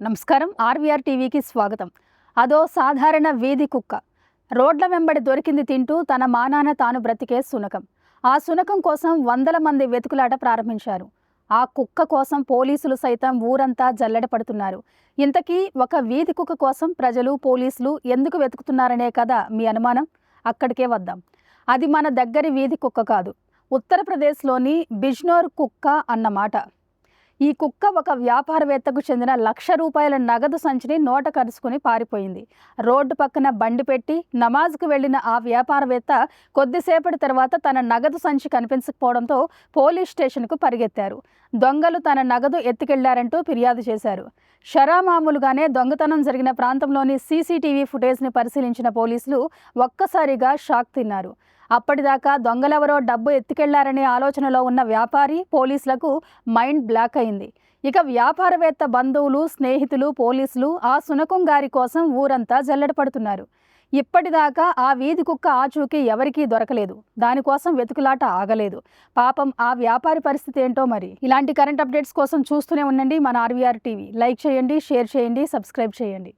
నమస్కారం. ఆర్వీఆర్ టీవీకి స్వాగతం. అదో సాధారణ వీధి కుక్క. రోడ్ల వెంబడి దొరికింది తింటూ తన మానాన తాను బ్రతికే శునకం. ఆ శునకం కోసం వందల మంది వెతుకులాట ప్రారంభించారు. ఆ కుక్క కోసం పోలీసులు సైతం ఊరంతా జల్లెడ పడుతున్నారు. ఇంతకీ ఒక వీధి కుక్క కోసం ప్రజలు, పోలీసులు ఎందుకు వెతుకుతున్నారనే కదా మీ అనుమానం? అక్కడికే వద్దాం. అది మన దగ్గరి వీధి కుక్క కాదు, ఉత్తరప్రదేశ్లోని బిజ్నోర్ కుక్క అన్నమాట. ఈ కుక్క ఒక వ్యాపారవేత్తకు చెందిన ₹1,00,000 నగదు సంచిని నోట కరుచుకుని పారిపోయింది. రోడ్డు పక్కన బండి పెట్టి నమాజ్కు వెళ్లిన ఆ వ్యాపారవేత్త కొద్దిసేపటి తర్వాత తన నగదు సంచి కనిపించకపోవడంతో పోలీస్ స్టేషన్కు పరిగెత్తారు. దొంగలు తన నగదు ఎత్తుకెళ్లారంటూ ఫిర్యాదు చేశారు. షరామామూలుగానే దొంగతనం జరిగిన ప్రాంతంలోని సీసీటీవీ ఫుటేజ్ని పరిశీలించిన పోలీసులు ఒక్కసారిగా షాక్ తిన్నారు. అప్పటిదాకా దొంగలెవరో డబ్బు ఎత్తుకెళ్లారనే ఆలోచనలో ఉన్న వ్యాపారి, పోలీసులకు మైండ్ బ్లాక్ అయింది. ఇక వ్యాపారవేత్త బంధువులు, స్నేహితులు, పోలీసులు ఆ శునకం గారి కోసం ఊరంతా జల్లెడ పడుతున్నారు. ఇప్పటిదాకా ఆ వీధి కుక్క ఆచూకీ ఎవరికీ దొరకలేదు. దానికోసం వెతుకులాట ఆగలేదు. పాపం ఆ వ్యాపారి పరిస్థితి ఏంటో మరి. ఇలాంటి కరెంట్ అప్డేట్స్ కోసం చూస్తూనే ఉండండి మన ఆర్వీఆర్ టీవీ. లైక్ చేయండి, షేర్ చేయండి, సబ్స్క్రైబ్ చేయండి.